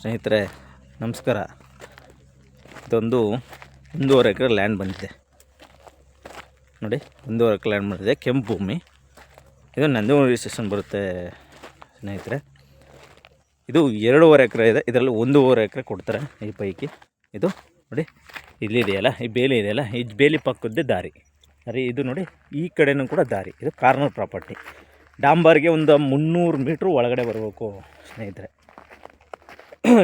ಸ್ನೇಹಿತರೆ ನಮಸ್ಕಾರ. ಇದೊಂದು 1.5 ಎಕರೆ ಲ್ಯಾಂಡ್ ಬಂದಿದೆ ನೋಡಿ. 1.5 ಎಕರೆ ಲ್ಯಾಂಡ್ ಬಂದಿದೆ, ಕೆಂಪು ಭೂಮಿ. ಇದು ನಂಜನಗೂಡು ರಿಜಿಸ್ಟ್ರೇಷನ್ ಬರುತ್ತೆ ಸ್ನೇಹಿತರೆ. ಇದು 2.5 ಎಕರೆ ಇದೆ, ಇದರಲ್ಲಿ 1.5 ಎಕರೆ ಕೊಡ್ತಾರೆ ಈ ಪೈಕಿ. ಇದು ನೋಡಿ, ಇಲ್ಲಿದೆಯಲ್ಲ ಈ ಬೇಲಿ ಇದೆಯಲ್ಲ, ಈ ಬೇಲಿ ಪಕ್ಕದ್ದೇ ದಾರಿ. ಇದು ನೋಡಿ, ಈ ಕಡೆನೂ ಕೂಡ ದಾರಿ. ಇದು ಕಾರ್ನರ್ ಪ್ರಾಪರ್ಟಿ. ಡಾಂಬರ್ಗೆ ಒಂದು 300 ಮೀಟ್ರ್ ಒಳಗಡೆ ಬರಬೇಕು ಸ್ನೇಹಿತರೆ.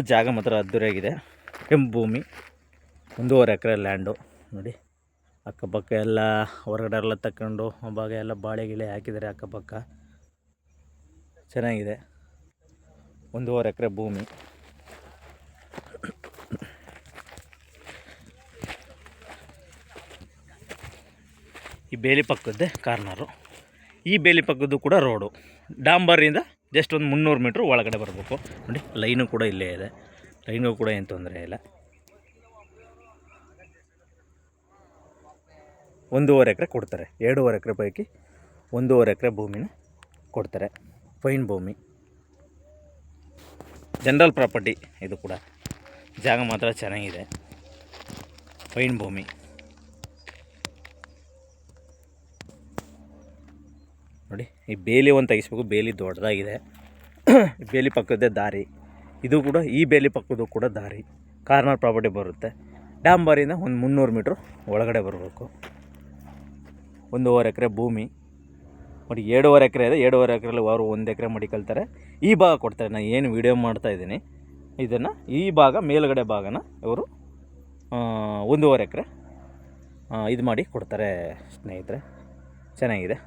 ಜಾಗ ಮಾತ್ರ ಅದ್ದೂರಿಯಾಗಿದೆ. ಕೆಂಪು ಭೂಮಿ, 1.5 ಎಕರೆ ಲ್ಯಾಂಡು ನೋಡಿ. ಅಕ್ಕಪಕ್ಕ ಎಲ್ಲ ಹೊರಗಡೆ ಎಲ್ಲ ತಗೊಂಡು ಭಾಗ ಎಲ್ಲ ಬಾಳೆ ಗಿಳೆ ಹಾಕಿದ್ದಾರೆ. ಅಕ್ಕಪಕ್ಕ ಚೆನ್ನಾಗಿದೆ. 1.5 ಎಕರೆ ಭೂಮಿ. ಈ ಬೇಲಿ ಪಕ್ಕದ್ದೇ ಕಾರ್ನರು. ಈ ಬೇಲಿ ಪಕ್ಕದ್ದು ಕೂಡ ರೋಡು. ಡಾಂಬರಿಂದ ಜಸ್ಟ್ ಒಂದು 300 ಮೀಟ್ರ್ ಒಳಗಡೆ ಬರಬೇಕು ನೋಡಿ. ಲೈನು ಕೂಡ ಇಲ್ಲೇ ಇದೆ, ಲೈನು ಕೂಡ ಏನು ತೊಂದರೆ ಇಲ್ಲ. 1.5 ಎಕರೆ ಕೊಡ್ತಾರೆ. 2.5 ಎಕರೆ ಪೈಕಿ 1.5 ಎಕರೆ ಭೂಮಿನ ಕೊಡ್ತಾರೆ. ಫೈನ್ ಭೂಮಿ, ಜನರಲ್ ಪ್ರಾಪರ್ಟಿ. ಇದು ಕೂಡ ಜಾಗ ಮಾತ್ರ ಚೆನ್ನಾಗಿದೆ, ಫೈನ್ ಭೂಮಿ. ನೋಡಿ, ಈ ಬೇಲಿ ಒಂದು ತೆಗಿಸ್ಬೇಕು. ಬೇಲಿ ದೊಡ್ಡದಾಗಿದೆ. ಬೇಲಿ ಪಕ್ಕದ್ದೇ ದಾರಿ. ಇದು ಕೂಡ ಈ ಬೇಲಿ ಪಕ್ಕದ್ದು ಕೂಡ ದಾರಿ. ಕಾರ್ನರ್ ಪ್ರಾಪರ್ಟಿ ಬರುತ್ತೆ. ಡಾಂಬರಿಂದ ಒಂದು 300 ಮೀಟ್ರ್ ಒಳಗಡೆ ಬರಬೇಕು. 1.5 ಎಕರೆ ಭೂಮಿ ನೋಡಿ. 2.5 ಎಕರೆ ಇದೆ. 2.5 ಎಕರೆಯಲ್ಲಿ ಅವರು 1 ಎಕರೆ ಮಡಿಕೊಳ್ತಾರೆ. ಈ ಭಾಗ ಕೊಡ್ತಾರೆ. ನಾನು ಏನು ವಿಡಿಯೋ ಮಾಡ್ತಾಯಿದ್ದೀನಿ ಇದನ್ನು, ಈ ಭಾಗ ಮೇಲುಗಡೆ ಭಾಗನ ಇವರು 1.5 ಎಕರೆ ಇದು ಮಾಡಿ ಕೊಡ್ತಾರೆ ಸ್ನೇಹಿತರೆ. ಚೆನ್ನಾಗಿದೆ.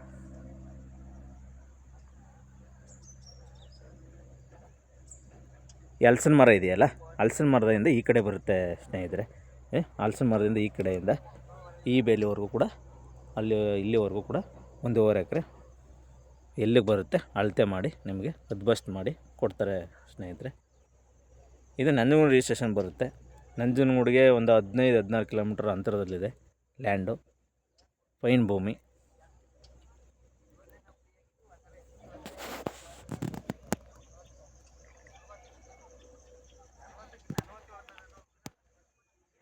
ಹಲಸಿನ ಮರ ಇದೆಯಲ್ಲ, ಹಲಸಿನ ಮರದಿಂದ ಈ ಕಡೆ ಬರುತ್ತೆ ಸ್ನೇಹಿತರೆ. ಹಲಸಿನ ಮರದಿಂದ ಈ ಕಡೆಯಿಂದ ಈ ಬೇಲಿವರೆಗೂ ಕೂಡ, ಇಲ್ಲಿವರೆಗೂ ಕೂಡ 1.5 ಎಕರೆ ಎಲ್ಲಿಗೆ ಬರುತ್ತೆ ಅಳತೆ ಮಾಡಿ ನಿಮಗೆ ಹದ್ಬಸ್ಟ್ ಮಾಡಿ ಕೊಡ್ತಾರೆ ಸ್ನೇಹಿತರೆ. ಇದು ನಂಜನಗೂಡು ರಿಜಿಸ್ಟ್ರೇಷನ್ ಬರುತ್ತೆ. ನಂಜನಗೂಡಿಗೆ ಒಂದು 15-16 ಕಿಲೋಮೀಟ್ರ್ ಅಂತರದಲ್ಲಿದೆ ಲ್ಯಾಂಡು. ಫೈನ್ ಭೂಮಿ.